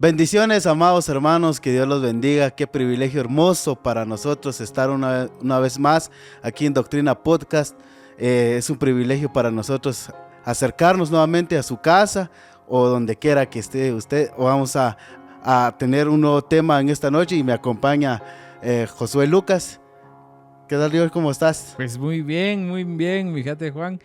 Bendiciones, amados hermanos, que Dios los bendiga. Qué privilegio hermoso para nosotros estar una vez más aquí en Doctrina Podcast. Es un privilegio para nosotros acercarnos nuevamente a su casa o donde quiera que esté usted. Vamos a tener un nuevo tema en esta noche y me acompaña Josué Lucas. ¿Qué tal, Dios? ¿Cómo estás? Pues muy bien, fíjate, Juan.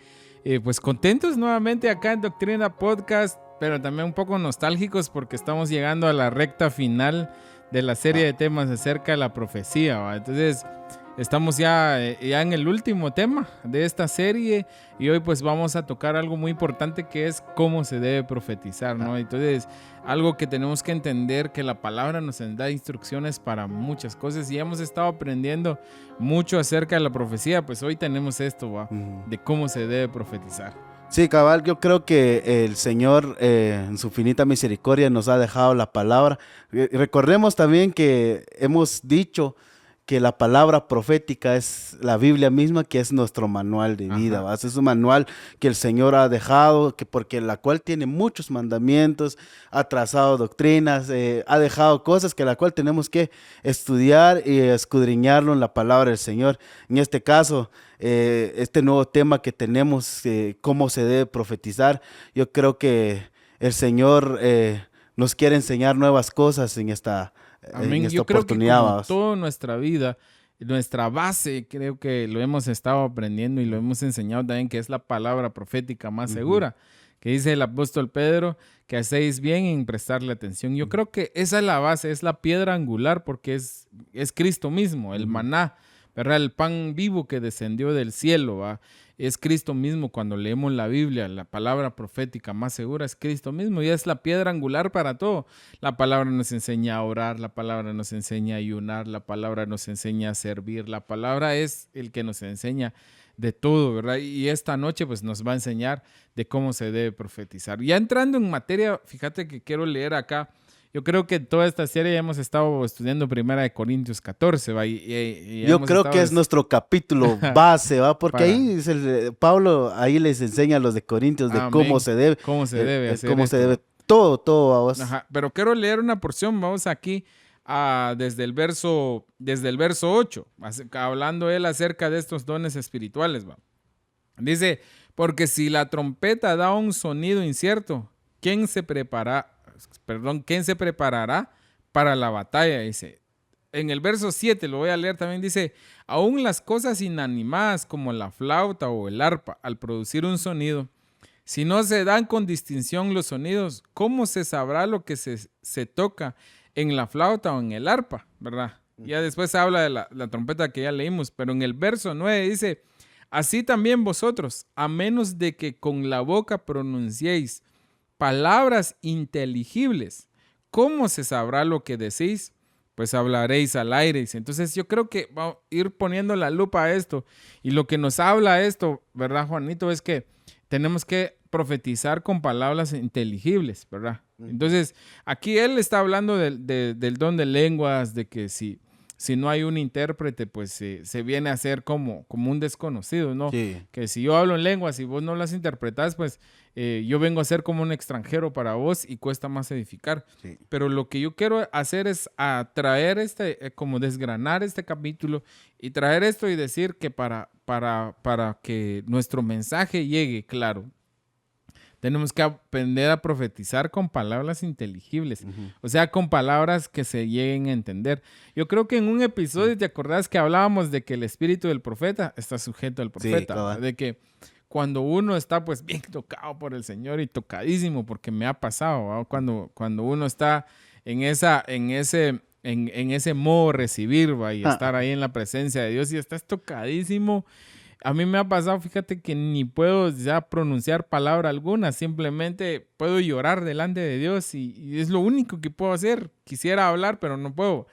Pues contentos nuevamente acá en Doctrina Podcast, pero también un poco nostálgicos porque estamos llegando a la recta final de la serie de temas acerca de la profecía, ¿va? Entonces estamos ya en el último tema de esta serie y hoy pues vamos a tocar algo muy importante que es cómo se debe profetizar, ¿no? Entonces algo que tenemos que entender, que la palabra nos da instrucciones para muchas cosas y hemos estado aprendiendo mucho acerca de la profecía, pues hoy tenemos esto, ¿va? De cómo se debe profetizar. Sí, cabal, yo creo que el Señor en su finita misericordia nos ha dejado la palabra. Recordemos también que hemos dicho que la palabra profética es la Biblia misma, que es nuestro manual de vida, ¿va? Es un manual que el Señor ha dejado, porque la cual tiene muchos mandamientos, ha trazado doctrinas, ha dejado cosas que la cual tenemos que estudiar y escudriñarlo en la palabra del Señor. En este caso, este nuevo tema que tenemos, cómo se debe profetizar, yo creo que el Señor nos quiere enseñar nuevas cosas en esta Amén. Yo creo que como toda nuestra vida, nuestra base, creo que lo hemos estado aprendiendo y lo hemos enseñado también, que es la palabra profética más segura, que dice el apóstol Pedro, que hacéis bien en prestarle atención. Yo creo que esa es la base, es la piedra angular, porque es Cristo mismo, el maná, ¿verdad? El pan vivo que descendió del cielo, ¿va? Es Cristo mismo. Cuando leemos la Biblia, la palabra profética más segura es Cristo mismo y es la piedra angular para todo. La palabra nos enseña a orar, la palabra nos enseña a ayunar, la palabra nos enseña a servir, la palabra es el que nos enseña de todo, ¿verdad? Y esta noche pues nos va a enseñar de cómo se debe profetizar. Ya entrando en materia, fíjate que quiero leer acá. Yo creo que toda esta serie ya hemos estado estudiando 1 Corintios 14, ¿va? Yo creo que es nuestro capítulo base, ¿va? Porque ahí dice Pablo, ahí les enseña a los de Corintios de cómo se debe. Cómo se debe hacer cómo esto. se debe, todo, vamos. Ajá, pero quiero leer una porción, vamos aquí desde el verso 8, hablando él acerca de estos dones espirituales, ¿va? Dice, porque si la trompeta da un sonido incierto, ¿quién se preparará para la batalla? Dice. En el verso 7, lo voy a leer también, dice, aún las cosas inanimadas como la flauta o el arpa, al producir un sonido, si no se dan con distinción los sonidos, ¿cómo se sabrá lo que se toca en la flauta o en el arpa? ¿Verdad? Ya después habla de la trompeta que ya leímos, pero en el verso 9 dice, así también vosotros, a menos de que con la boca pronunciéis palabras inteligibles, ¿cómo se sabrá lo que decís? Pues hablaréis al aire. Entonces yo creo que vamos a ir poniendo la lupa a esto. Y lo que nos habla esto, ¿verdad, Juanito? Es que tenemos que profetizar con palabras inteligibles, ¿verdad? Entonces aquí él está hablando del don de lenguas, de que si no hay un intérprete, pues se viene a ser como un desconocido, ¿no? Sí. Que si yo hablo en lenguas y vos no las interpretás, pues yo vengo a ser como un extranjero para vos y cuesta más edificar. Sí. Pero lo que yo quiero hacer es traer como desgranar este capítulo y traer esto y decir que para que nuestro mensaje llegue claro, tenemos que aprender a profetizar con palabras inteligibles, o sea, con palabras que se lleguen a entender. Yo creo que en un episodio, ¿te acordás que hablábamos de que el espíritu del profeta está sujeto al profeta? Sí, de que cuando uno está pues bien tocado por el Señor y tocadísimo, porque me ha pasado, ¿no? Cuando uno está en ese modo recibir, ¿va? Y estar ahí en la presencia de Dios y estás tocadísimo. A mí me ha pasado, fíjate que ni puedo ya pronunciar palabra alguna, simplemente puedo llorar delante de Dios y es lo único que puedo hacer. Quisiera hablar, pero no puedo.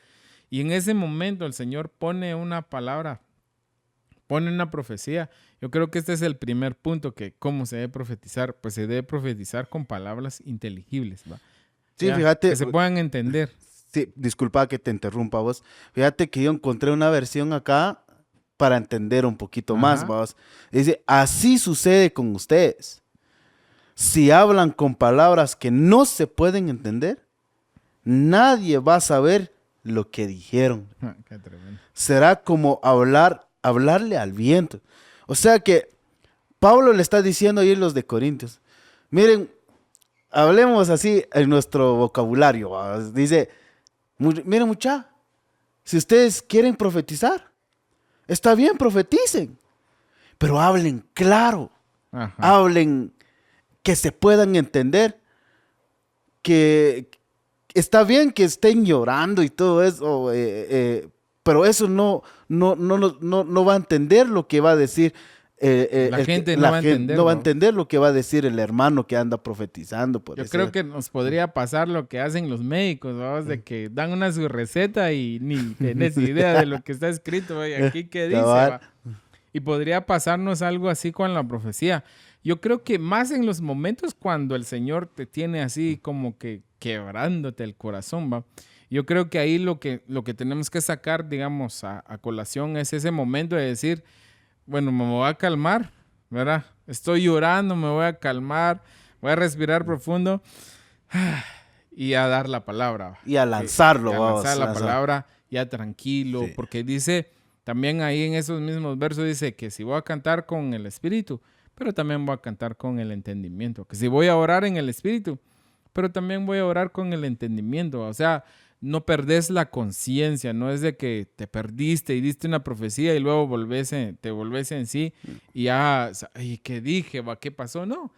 Y en ese momento el Señor pone una palabra, pone una profecía. Yo creo que este es el primer punto, que cómo se debe profetizar. Pues se debe profetizar con palabras inteligibles, ¿va? Sí, fíjate. Que se puedan entender. Sí, disculpa que te interrumpa vos. Fíjate que yo encontré una versión acá para entender un poquito más, vamos. Dice, así sucede con ustedes. Si hablan con palabras que no se pueden entender, nadie va a saber lo que dijeron. Qué tremendo. Será como hablarle al viento. O sea que Pablo le está diciendo ahí a los de Corintios, miren, hablemos así en nuestro vocabulario. Dice, miren mucha, si ustedes quieren profetizar, está bien, profeticen, pero hablen claro, Ajá. hablen que se puedan entender, que está bien que estén llorando y todo eso, pero eso no va a entender lo que va a decir. La gente no va a entender, no va a ¿no? entender lo que va a decir el hermano que anda profetizando. Por Yo decir. creo que nos podría pasar lo que hacen los médicos, ¿vamos? De que dan una su receta y ni tenés idea de lo que está escrito, ¿va? Y aquí qué dice, Cabal. ¿va? Y podría pasarnos algo así con la profecía. Yo creo que más en los momentos cuando el Señor te tiene así como que quebrándote el corazón, ¿va? Yo creo que ahí lo que tenemos que sacar, digamos, a colación es ese momento de decir, bueno, me voy a calmar, ¿verdad? Estoy llorando, me voy a calmar, voy a respirar profundo y a dar la palabra, ¿va? Y a lanzarlo, Y a vamos, lanzar la lanzar. palabra ya tranquilo, Sí. porque dice, también ahí en esos mismos versos dice que si voy a cantar con el espíritu, pero también voy a cantar con el entendimiento, que si voy a orar en el espíritu, pero también voy a orar con el entendimiento, o sea, no perdés la conciencia, no es de que te perdiste y diste una profecía y luego te volvés en sí y ya, ¿y qué dije? ¿Va? ¿Qué pasó? No,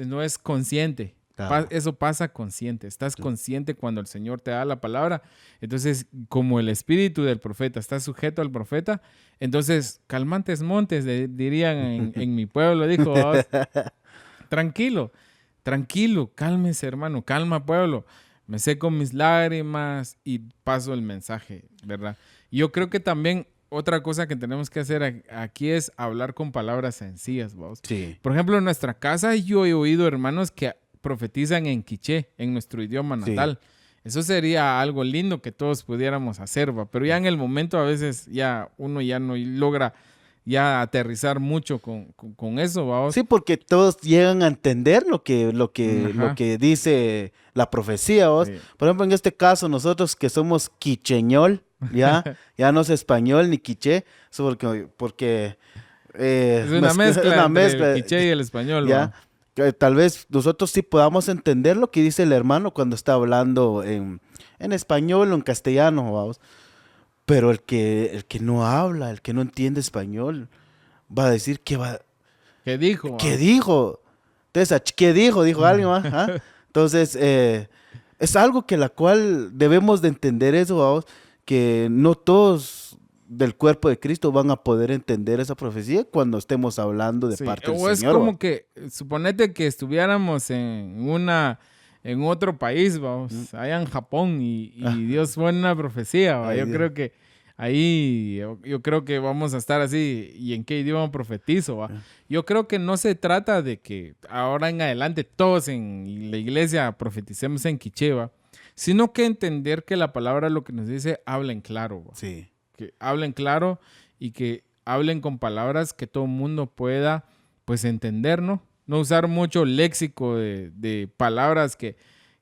no es consciente. Claro. Eso pasa consciente. Estás consciente cuando el Señor te da la palabra. Entonces, como el espíritu del profeta está sujeto al profeta, entonces, calmantes montes, dirían en mi pueblo, dijo, "Vos, tranquilo, tranquilo, cálmese, hermano, calma, pueblo. Me seco mis lágrimas y paso el mensaje, ¿verdad?" Yo creo que también otra cosa que tenemos que hacer aquí es hablar con palabras sencillas, ¿vos? Sí. Por ejemplo, en nuestra casa yo he oído hermanos que profetizan en quiché, en nuestro idioma Sí. natal. Eso sería algo lindo que todos pudiéramos hacer, ¿va? Pero ya en el momento a veces ya uno ya no logra ya aterrizar mucho con eso, ¿va? Sí, porque todos llegan a entender lo Ajá. que dice la profecía, ¿vos? Sí. Por ejemplo, en este caso, nosotros que somos quicheñol, ya no es español ni quiché, eso porque Es una mezcla entre el quiché y el español, ya. ¿va? Que tal vez nosotros sí podamos entender lo que dice el hermano cuando está hablando en español o en castellano, vamos. Pero el que no habla, el que no entiende español, va a decir ¿Qué dijo? ¿qué ¿Va? dijo? Entonces, ¿qué dijo? Dijo alguien, ¿va? ¿Ah? Entonces, es algo que la cual debemos de entender eso, vamos, que no todos del cuerpo de Cristo van a poder entender esa profecía cuando estemos hablando de Sí, parte del o es Señor. como ¿va? que, suponete que estuviéramos en otro país, vamos, allá en Japón y Dios pone una profecía, ¿va? Ay, Yo Dios. creo que ahí, yo creo que vamos a estar así, ¿y en qué idioma profetizo, va? Yo creo que no se trata de que ahora en adelante todos en la iglesia profeticemos en quiché, ¿va? Sino que entender que la palabra lo que nos dice, hablen claro, ¿va? Sí, Que hablen claro y que hablen con palabras que todo el mundo pueda pues entender, ¿no? No usar mucho léxico de palabras que,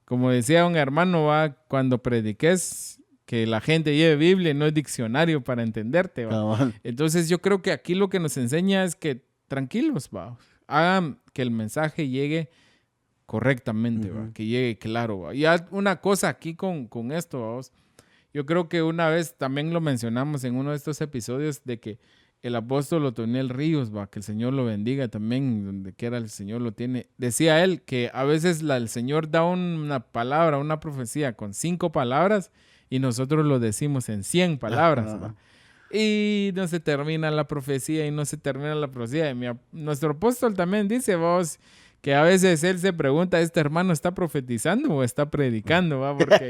como decía un hermano, va, cuando prediques, que la gente lleve Biblia, no es diccionario para entenderte, va. cabal. Entonces yo creo que aquí lo que nos enseña es que tranquilos, va, hagan que el mensaje llegue correctamente, va, que llegue claro, va. Y una cosa aquí con esto, vamos. Yo creo que una vez también lo mencionamos en uno de estos episodios de que el apóstol Otoniel Ríos, va, que el Señor lo bendiga también, donde quiera el Señor lo tiene. Decía él que a veces el Señor da una palabra, una profecía con 5 palabras y nosotros lo decimos en 100 palabras, Ajá. va. Y no se termina la profecía y no se termina la profecía. Nuestro apóstol también dice, vos, que a veces él se pregunta, ¿este hermano está profetizando o está predicando? ¿Va? Porque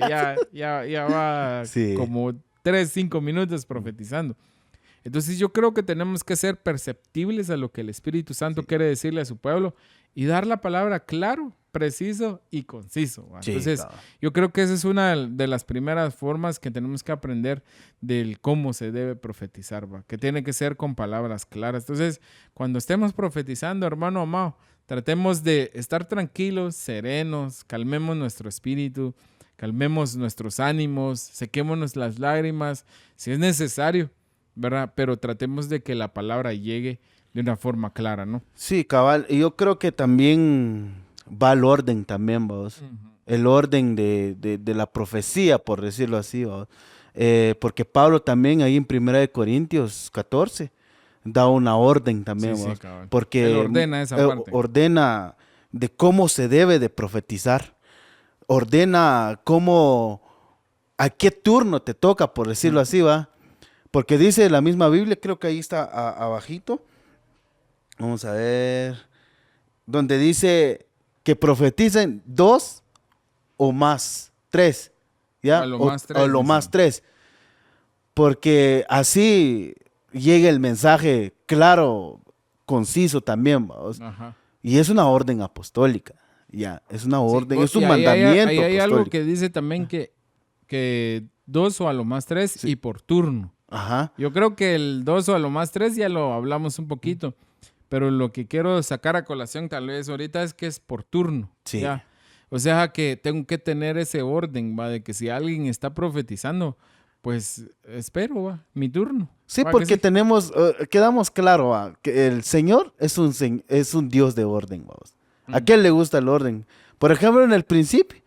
ya va Sí. como 3, 5 minutos profetizando. Entonces yo creo que tenemos que ser perceptibles a lo que el Espíritu Santo quiere decirle a su pueblo y dar la palabra claro, preciso y conciso. ¿Va? Sí, Entonces cabal. yo creo que esa es una de las primeras formas que tenemos que aprender del cómo se debe profetizar, ¿va? Que tiene que ser con palabras claras. Entonces, cuando estemos profetizando, hermano amado, tratemos de estar tranquilos, serenos, calmemos nuestro espíritu, calmemos nuestros ánimos, sequémonos las lágrimas, si es necesario, ¿verdad? Pero tratemos de que la palabra llegue de una forma clara, ¿no? Sí, cabal. Y yo creo que también va el orden también, vamos. El orden de la profecía, por decirlo así, vamos. Porque Pablo también ahí en 1 Corintios 14 da una orden también, Sí, vamos. cabal. Porque Él ordena esa parte. ordena de cómo se debe de profetizar. Ordena cómo, a qué turno te toca, por decirlo así, va. Porque dice la misma Biblia, creo que ahí está abajito. Vamos a ver. Donde dice que profeticen 2 o más, 3. ¿Ya? A lo más tres, o lo dicen. más 3. Porque así llega el mensaje claro, conciso también, vamos. Ajá. Y es una orden apostólica. Ya, es una orden, Sí, es un y ahí mandamiento ahí hay algo apostólico. que dice también que 2 o a lo más 3 y por turno. Ajá. Yo creo que el 2 o a lo más 3 ya lo hablamos un poquito, pero lo que quiero sacar a colación tal vez ahorita es que es por turno. Sí. ¿ya? O sea que tengo que tener ese orden, ¿va? De que si alguien está profetizando, pues espero, ¿va? Mi turno. Sí, ¿va? Que porque tenemos, quedamos claro, que el Señor es un Dios de orden, vamos. ¿A quién le gusta el orden? Por ejemplo, en el principio,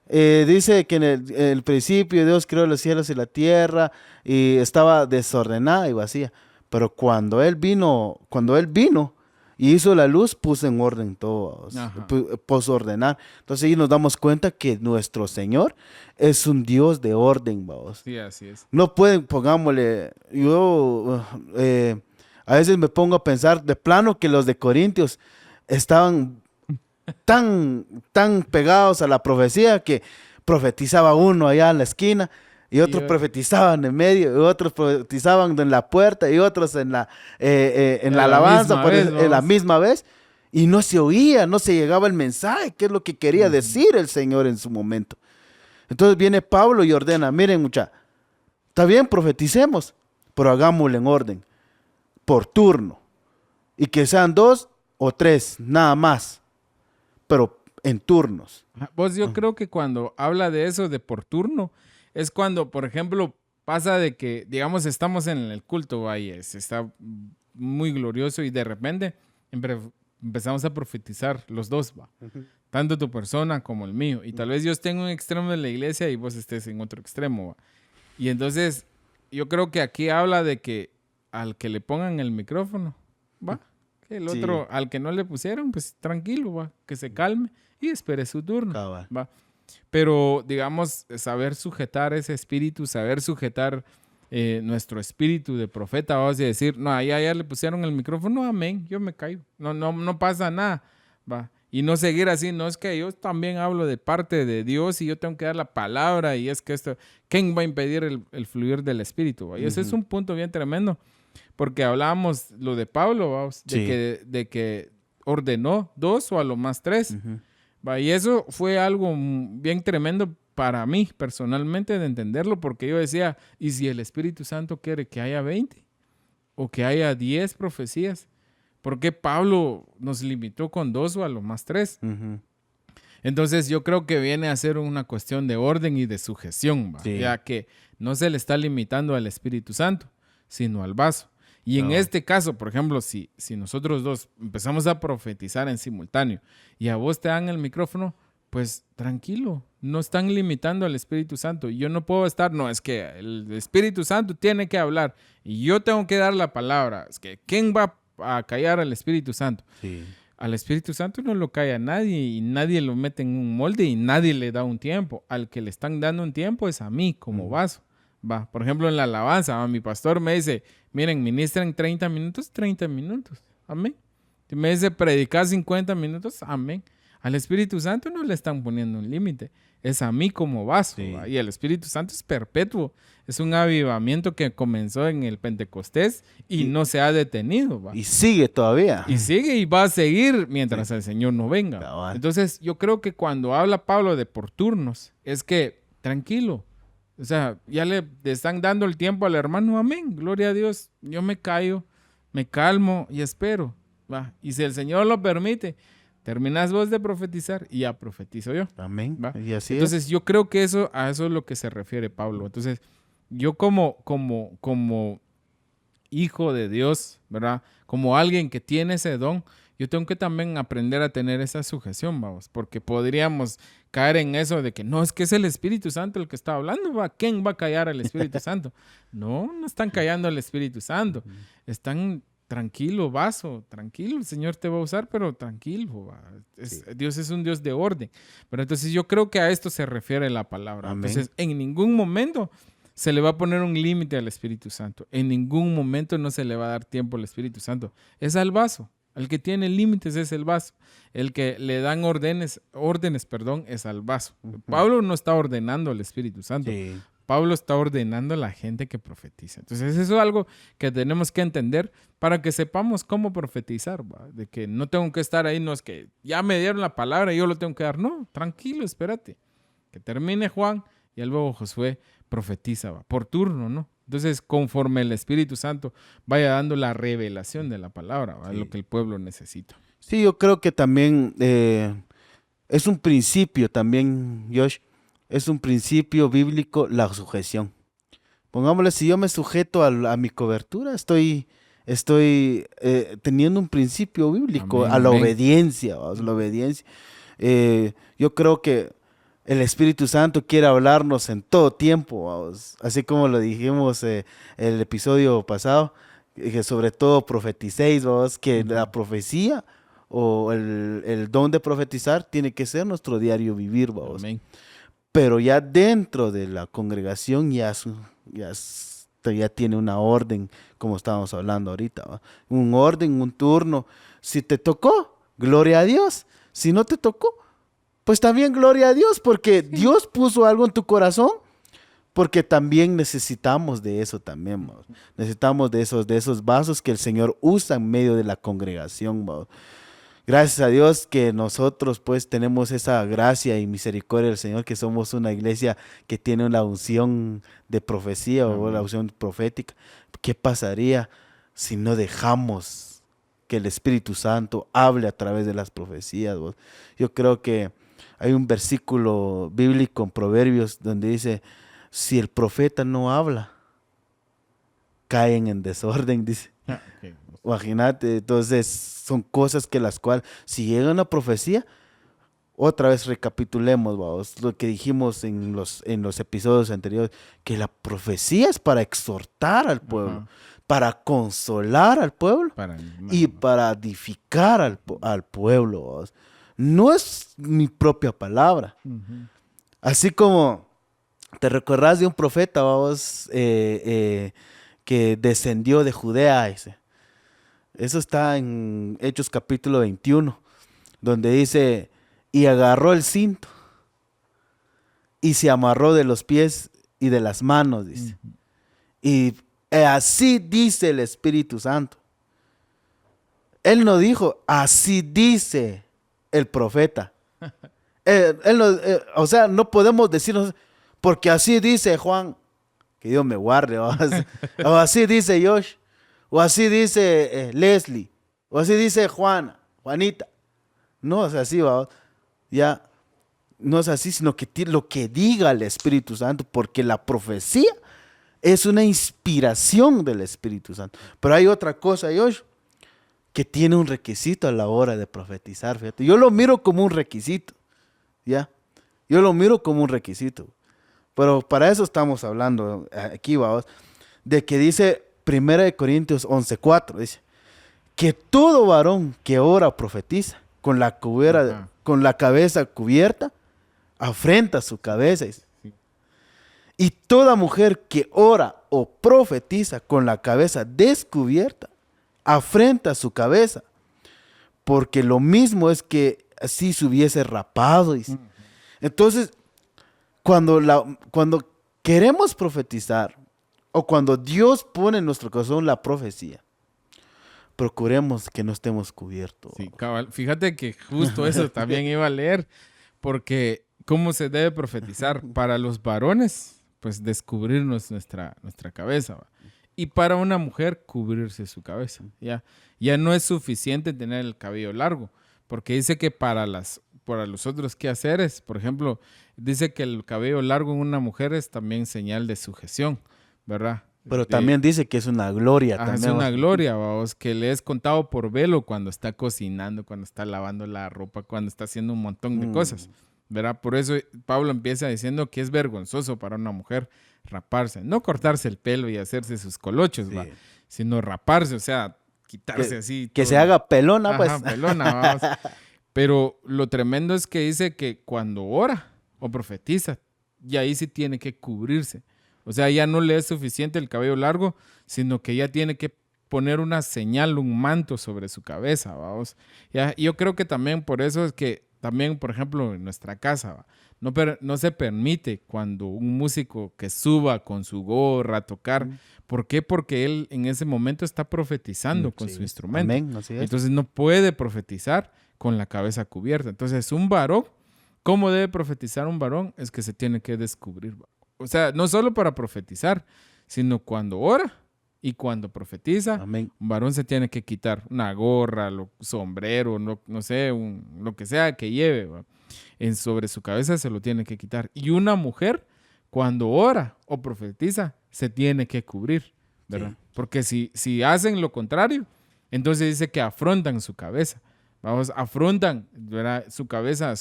dice que en el principio Dios creó los cielos y la tierra y estaba desordenada y vacía. Pero cuando Él vino y hizo la luz, puso en orden todo, vamos. Ajá. Puso a ordenar. Entonces ahí nos damos cuenta que nuestro Señor es un Dios de orden, vamos. Sí, así es. No pueden, pongámosle, yo a veces me pongo a pensar de plano que los de Corintios estaban tan pegados a la profecía que profetizaba uno allá en la esquina y otros otro. profetizaban en medio y otros profetizaban en la puerta y otros en la la alabanza misma vez, en la vamos. misma vez y no se oía, no se llegaba el mensaje, qué es lo que quería decir el Señor en su momento. Entonces viene Pablo y ordena, miren mucha, está bien, profeticemos, pero hagámoslo en orden, por turno, y que sean 2 o 3, nada más, pero en turnos. Vos, yo creo que cuando habla de eso de por turno, es cuando, por ejemplo, pasa de que, digamos, estamos en el culto, vaya, está muy glorioso y de repente empezamos a profetizar los dos, va. Tanto tu persona como el mío. Y tal vez yo esté en un extremo de la iglesia y vos estés en otro extremo, va. Y entonces, yo creo que aquí habla de que al que le pongan el micrófono, va. Que el otro, Sí. al que no le pusieron, pues tranquilo, va. Que se calme y espere su turno, Cabal. va. Pero, digamos, saber sujetar ese espíritu, saber sujetar nuestro espíritu de profeta, vamos a decir, no, ya le pusieron el micrófono, amén, yo me callo, no pasa nada, va. Y no seguir así, no es que yo también hablo de parte de Dios y yo tengo que dar la palabra y es que esto, ¿quién va a impedir el fluir del espíritu? ¿Va? Y ese es un punto bien tremendo, porque hablábamos lo de Pablo, vamos, Sí. de que ordenó 2 o a lo más 3. Va, y eso fue algo bien tremendo para mí personalmente de entenderlo, porque yo decía, ¿y si el Espíritu Santo quiere que haya 20 o que haya 10 profecías? ¿Por qué Pablo nos limitó con 2 o a lo más 3? Ujú. Entonces yo creo que viene a ser una cuestión de orden y de sujeción, ¿va? Sí. Ya que no se le está limitando al Espíritu Santo, sino al vaso. Y en No. este caso, por ejemplo, si nosotros dos empezamos a profetizar en simultáneo y a vos te dan el micrófono, pues tranquilo, no están limitando al Espíritu Santo. Yo no puedo estar, no, es que el Espíritu Santo tiene que hablar y yo tengo que dar la palabra. Es que, ¿quién va a callar al Espíritu Santo? Sí. Al Espíritu Santo no lo calla nadie y nadie lo mete en un molde y nadie le da un tiempo. Al que le están dando un tiempo es a mí como vaso. Va, por ejemplo, en la alabanza, mi pastor me dice, miren, ministren 30 minutos, 30 minutos. Amén. Si me dice predicar 50 minutos, amén. Al Espíritu Santo no le están poniendo un límite. Es a mí como vaso. Sí. ¿va? Y el Espíritu Santo es perpetuo. Es un avivamiento que comenzó en el Pentecostés y no se ha detenido. ¿va? Y sigue todavía. Y sigue y va a seguir mientras el Señor no venga. Cabal. Entonces, yo creo que cuando habla Pablo de por turnos, es que tranquilo. O sea, ya le están dando el tiempo al hermano. Amén. Gloria a Dios. Yo me callo, me calmo y espero. ¿va? Y si el Señor lo permite, Terminás vos de profetizar y ya profetizo yo. Amén. ¿Va? Y así Entonces, yo creo que a eso es lo que se refiere Pablo. Entonces, yo como hijo de Dios, ¿verdad? Como alguien que tiene ese don, yo tengo que también aprender a tener esa sujeción, vamos, porque podríamos caer en eso de que no, es que es el Espíritu Santo el que está hablando, ¿va? ¿Quién va a callar al Espíritu Santo? No, no están callando al Espíritu Santo, están tranquilo, vaso, tranquilo, el Señor te va a usar, pero tranquilo, ¿va? Dios es un Dios de orden. Pero entonces yo creo que a esto se refiere la palabra. Amén. Entonces, en ningún momento se le va a poner un límite al Espíritu Santo. En ningún momento no se le va a dar tiempo al Espíritu Santo. Es al vaso. El que tiene límites es el vaso. El que le dan órdenes, es al vaso. Pablo no está ordenando al Espíritu Santo. Sí. Pablo está ordenando a la gente que profetiza. Entonces, eso es algo que tenemos que entender para que sepamos cómo profetizar, ¿va? De que no tengo que estar ahí, no es que ya me dieron la palabra y yo lo tengo que dar. No, tranquilo, espérate. Que termine Juan y luego Josué profetiza, ¿va? Por turno, ¿no? Entonces, conforme el Espíritu Santo vaya dando la revelación de la palabra, ¿va? Sí. Lo que el pueblo necesita. Sí, yo creo que también es un principio también, Josh, es un principio bíblico la sujeción. Pongámosle, si yo me sujeto a mi cobertura, estoy teniendo un principio bíblico, Amén, a la amén. obediencia, vamos, la obediencia. Yo creo que el Espíritu Santo quiere hablarnos en todo tiempo, vamos, así como lo dijimos el episodio pasado, que sobre todo profeticéis, vamos, que la profecía o el don de profetizar tiene que ser nuestro diario vivir, vamos. Amén. Pero ya dentro de la congregación ya tiene una orden, como estábamos hablando ahorita, ¿va? Un orden, un turno. Si te tocó, gloria a Dios. Si no te tocó, pues también gloria a Dios, porque Dios puso algo en tu corazón, porque también necesitamos de eso también, ¿va? Necesitamos de esos vasos que el Señor usa en medio de la congregación, ¿va? Gracias a Dios que nosotros pues tenemos esa gracia y misericordia del Señor, que somos una iglesia que tiene una unción de profecía o la unción profética. ¿Qué pasaría si no dejamos que el Espíritu Santo hable a través de las profecías, vos? Yo creo que hay un versículo bíblico en Proverbios donde dice, si el profeta no habla, caen en desorden, dice. Okay. Imagínate, entonces son cosas que las cuales, si llega una profecía, otra vez recapitulemos, vamos, lo que dijimos en los episodios anteriores, que la profecía es para exhortar al pueblo, Ajá. para consolar al pueblo Para y para edificar al pueblo, vamos. No es mi propia palabra. Ujú. Así como te recordás de un profeta, vamos, que descendió de Judea, ese. Eso está en Hechos capítulo 21, donde dice, y agarró el cinto y se amarró de los pies y de las manos, dice. Y así dice el Espíritu Santo. Él no dijo, así dice el profeta. O sea, no podemos decirnos, porque así dice Juan, que Dios me guarde, o así dice Josh, o así dice Leslie, o así dice Juanita. No es así, ¿va? Ya no es así, sino que lo que diga el Espíritu Santo, porque la profecía es una inspiración del Espíritu Santo. Pero hay otra cosa, Josh, que tiene un requisito a la hora de profetizar, fíjate. Yo lo miro como un requisito, ¿ya? Yo lo miro como un requisito. Pero para eso estamos hablando aquí, vamos, de que dice 1 Corintios 11:4, dice, que todo varón que ora o profetiza con la cabeza cubierta, afrenta su cabeza. Dice. Sí. Y toda mujer que ora o profetiza con la cabeza descubierta, afrenta su cabeza, porque lo mismo es que así se hubiese rapado. Dice. Entonces, cuando queremos profetizar, o cuando Dios pone en nuestro corazón la profecía, procuremos que no estemos cubiertos. Sí, cabal. Fíjate que justo eso también iba a leer, porque ¿cómo se debe profetizar? Para los varones, pues descubrirnos nuestra cabeza, ¿va? Y para una mujer, cubrirse su cabeza, ¿ya? Ya no es suficiente tener el cabello largo, porque dice que para los otros quehaceres, por ejemplo, dice que el cabello largo en una mujer es también señal de sujeción, ¿verdad? Pero también dice que es una gloria. Es También, una gloria, vamos, que le es contado por velo cuando está cocinando, cuando está lavando la ropa, cuando está haciendo un montón de cosas, ¿verdad? Por eso Pablo empieza diciendo que es vergonzoso para una mujer raparse, no cortarse el pelo y hacerse sus colochos, Sí. ¿va? Sino raparse, o sea, quitarse así. Que todo. se haga pelona, pues. Ajá, pelona, vamos. Pero lo tremendo es que dice que cuando ora o profetiza, y ahí sí tiene que cubrirse. O sea, ya no le es suficiente el cabello largo, sino que ya tiene que poner una señal, un manto sobre su cabeza, vamos. Ya, yo creo que también por eso es que también, por ejemplo, en nuestra casa, ¿va? No se permite cuando un músico que suba con su gorra a tocar. ¿Por qué? Porque él en ese momento está profetizando con su instrumento. Amén, así es. Entonces no puede profetizar con la cabeza cubierta. Entonces un varón, ¿cómo debe profetizar un varón? Es que se tiene que descubrir. O sea, no solo para profetizar, sino cuando ora y cuando profetiza, Amén. un varón se tiene que quitar una gorra, sombrero, no sé, lo que sea que lleve, ¿va? Sobre su cabeza se lo tiene que quitar. Y una mujer, cuando ora o profetiza, se tiene que cubrir, ¿verdad? Sí. Porque si hacen lo contrario, entonces dice que afrontan su cabeza. Vamos, afrontan, ¿verdad? Su cabeza,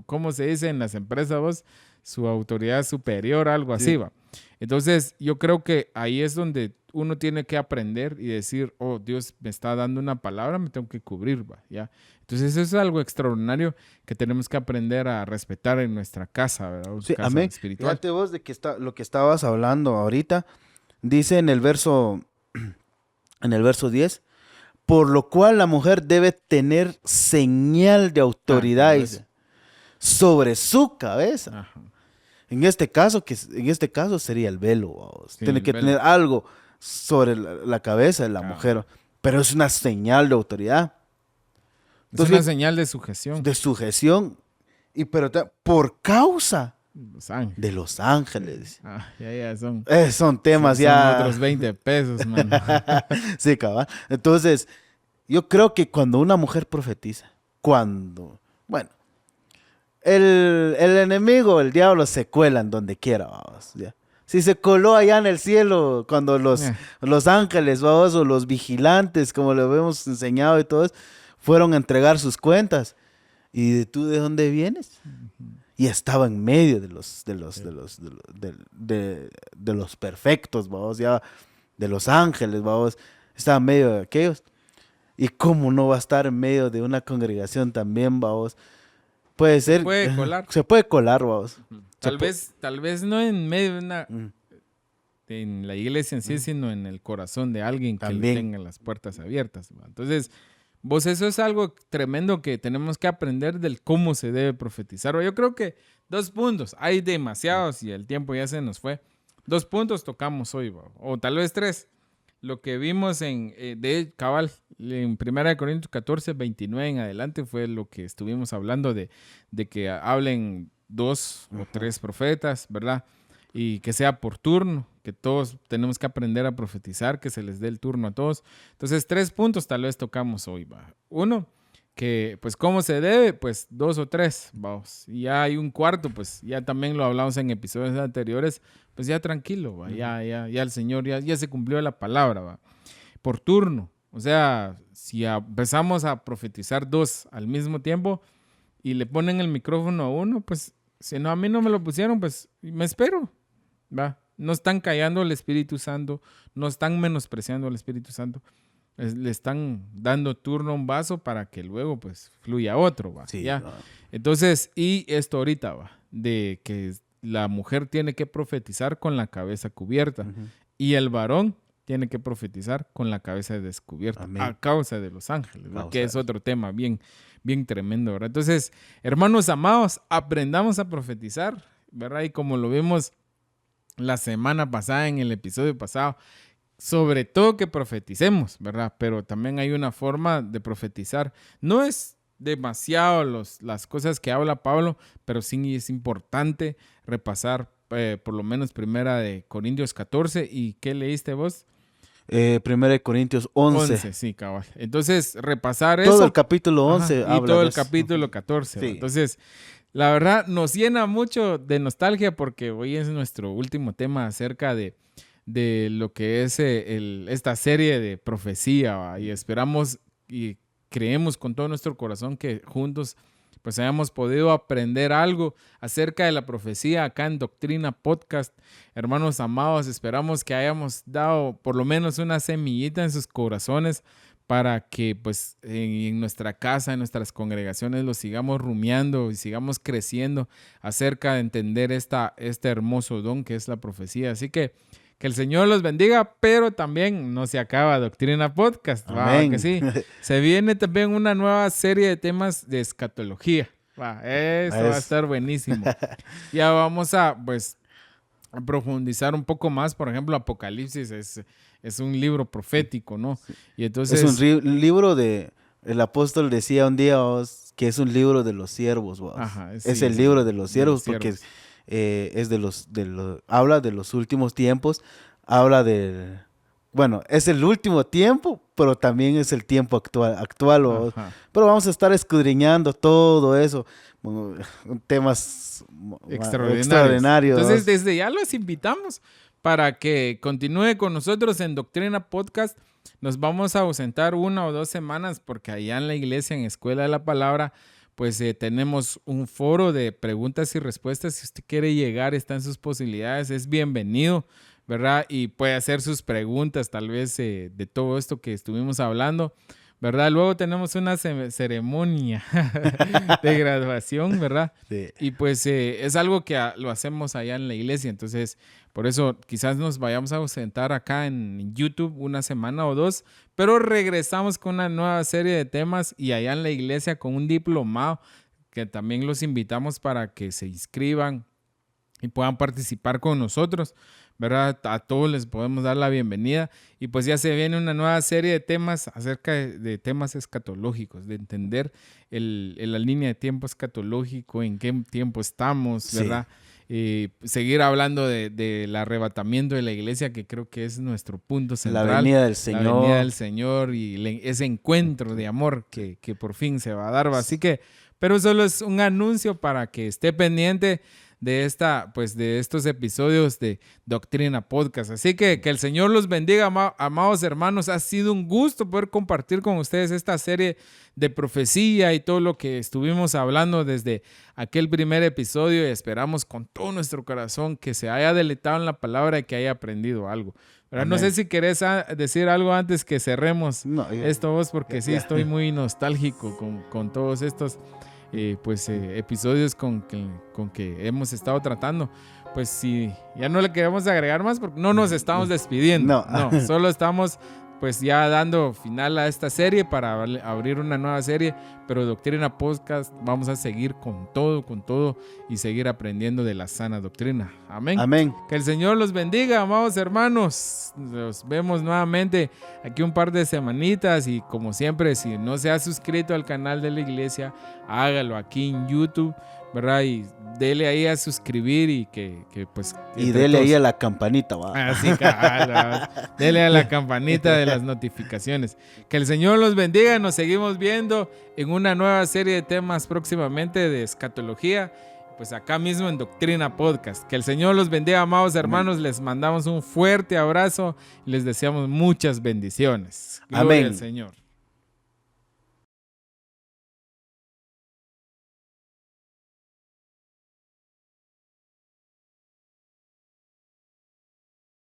¿cómo se dice en las empresas vos? Su autoridad superior, algo así, va. Entonces, yo creo que ahí es donde uno tiene que aprender y decir, oh, Dios me está dando una palabra, me tengo que cubrir, va, ¿ya? Entonces, eso es algo extraordinario que tenemos que aprender a respetar en nuestra casa, ¿verdad? Sí, Casa amén. espiritual. Fíjate vos de que lo que estabas hablando ahorita, dice en el verso 10, por lo cual la mujer debe tener señal de autoridad pero dice, sobre su cabeza. Ajá. En este caso sería el velo. Vamos. Sí, Tiene el que velo. tener algo sobre la cabeza de la Claro. mujer, pero es una señal de autoridad, Es una señal de sujeción. de sujeción, por causa Los ángeles. de los ángeles. Ya son. Son temas son ya. otros 20 pesos, mano. Sí, cabal. Entonces, yo creo que cuando una mujer profetiza, bueno, el enemigo, el diablo, se cuela en donde quiera, vamos, ¿ya? Si se coló allá en el cielo, cuando los ángeles, vamos, o los vigilantes, como lo hemos enseñado y todo eso, fueron a entregar sus cuentas. ¿Y tú de dónde vienes? Y estaba en medio de los perfectos, vamos, ya, de los ángeles, vamos, estaba en medio de aquellos. ¿Y cómo no va a estar en medio de una congregación también, vamos? Puede ser. puede colar. Se puede colar, vamos. Tal vez no en medio de en la iglesia en sí, sino en el corazón de alguien que También. le tenga las puertas abiertas, ¿va? Entonces, vos, eso es algo tremendo que tenemos que aprender del cómo se debe profetizar. Yo creo que 2 puntos, hay demasiados y el tiempo ya se nos fue. 2 puntos tocamos hoy, ¿va? O tal vez 3. Lo que vimos de cabal, en 1 Corintios 14, 29 en adelante fue lo que estuvimos hablando de que hablen 2 o 3 profetas, ¿verdad? Y que sea por turno, que todos tenemos que aprender a profetizar, que se les dé el turno a todos. Entonces, 3 puntos tal vez tocamos hoy, ¿va? 1, que pues cómo se debe, pues 2 o 3, vamos. Y ya hay un cuarto, pues ya también lo hablamos en episodios anteriores, pues ya tranquilo, ¿va? Ya el Señor ya se cumplió la palabra, ¿va? Por turno, o sea, si empezamos a profetizar 2 al mismo tiempo y le ponen el micrófono a uno, pues si no, a mí no me lo pusieron, pues me espero, ¿va? No están callando al Espíritu Santo, no están menospreciando al Espíritu Santo. Le están dando turno a un vaso para que luego pues fluya otro, ¿va? Sí, ¿ya? no. Entonces, y esto ahorita, ¿va? De que la mujer tiene que profetizar con la cabeza cubierta y el varón tiene que profetizar con la cabeza descubierta. Amén. A causa de los ángeles, ¿va? Causa Que es de- otro tema bien, bien tremendo, ¿verdad? Entonces, hermanos amados, aprendamos a profetizar, ¿verdad? Y como lo vimos la semana pasada, en el episodio pasado, sobre todo que profeticemos, ¿verdad? Pero también hay una forma de profetizar. No es demasiado las cosas que habla Pablo, pero sí es importante repasar por lo menos 1 Corintios 14. ¿Y qué leíste vos? 1 Corintios 11. 11, sí, cabal. Entonces, repasar Todo eso. el capítulo 11 Ajá, y habla todo de el eso. capítulo 14. Sí. Entonces, la verdad, nos llena mucho de nostalgia porque hoy es nuestro último tema acerca de lo que es esta serie de profecía, ¿va? Y esperamos y creemos con todo nuestro corazón que juntos pues hayamos podido aprender algo acerca de la profecía acá en Doctrina Podcast. Hermanos amados, esperamos que hayamos dado por lo menos una semillita en sus corazones para que pues en nuestra casa, en nuestras congregaciones lo sigamos rumiando y sigamos creciendo acerca de entender este hermoso don que es la profecía. Así que el Señor los bendiga, pero también no se acaba Doctrina Podcast. Amén. Que sí. Se viene también una nueva serie de temas de escatología. Eso va a estar buenísimo. Ya vamos a pues a profundizar un poco más. Por ejemplo, Apocalipsis es un libro profético, ¿no? Y entonces es un libro de... El apóstol decía un día que es un libro de los siervos. Ajá, sí, es el libro de los siervos porque es habla de los últimos tiempos, habla de... Bueno, es el último tiempo, pero también es el tiempo actual. Pero vamos a estar escudriñando todo eso, temas extraordinarios. Entonces, desde ya los invitamos para que continúe con nosotros en Doctrina Podcast. Nos vamos a ausentar 1 o 2 semanas porque allá en la iglesia, en Escuela de la Palabra, pues tenemos un foro de preguntas y respuestas. Si usted quiere llegar, está en sus posibilidades, es bienvenido, ¿verdad? Y puede hacer sus preguntas tal vez de todo esto que estuvimos hablando, ¿verdad? Luego tenemos una ceremonia de graduación, ¿verdad? Sí. Y pues es algo que lo hacemos allá en la iglesia, entonces por eso quizás nos vayamos a ausentar acá en YouTube 1 semana o 2, pero regresamos con una nueva serie de temas y allá en la iglesia con un diplomado que también los invitamos para que se inscriban y puedan participar con nosotros, ¿verdad? A todos les podemos dar la bienvenida y pues ya se viene una nueva serie de temas acerca de temas escatológicos, de entender la línea de tiempo escatológico, en qué tiempo estamos, ¿verdad? Sí. Seguir hablando del arrebatamiento de la iglesia, que creo que es nuestro punto central. La venida del Señor. La venida del Señor y ese encuentro de amor que por fin se va a dar. Así que, pero solo es un anuncio para que esté pendiente de estos episodios de Doctrina Podcast. Así que el Señor los bendiga, amados hermanos. Ha sido un gusto poder compartir con ustedes esta serie de profecía y todo lo que estuvimos hablando desde aquel primer episodio, y esperamos con todo nuestro corazón que se haya deleitado en la palabra y que haya aprendido algo. No sé si querés decir algo antes que cerremos esto vos, porque sí estoy muy nostálgico con todos estos episodios con que hemos estado tratando. Pues si ya no le queremos agregar más porque no nos estamos despidiendo, no, solo estamos pues ya dando final a esta serie para abrir una nueva serie, pero Doctrina Podcast vamos a seguir con todo y seguir aprendiendo de la sana doctrina. Amén. Amén. Que el Señor los bendiga, amados hermanos. Nos vemos nuevamente aquí un par de semanitas y como siempre, si no se ha suscrito al canal de la iglesia, hágalo aquí en YouTube, ¿verdad? Y dele ahí a suscribir y y dele ahí a la campanita, va. Así, dele a la campanita de las notificaciones. Que el Señor los bendiga. Nos seguimos viendo en una nueva serie de temas próximamente de escatología, pues acá mismo en Doctrina Podcast. Que el Señor los bendiga, amados hermanos. Les mandamos un fuerte abrazo y les deseamos muchas bendiciones. Gloria Amén. al Señor.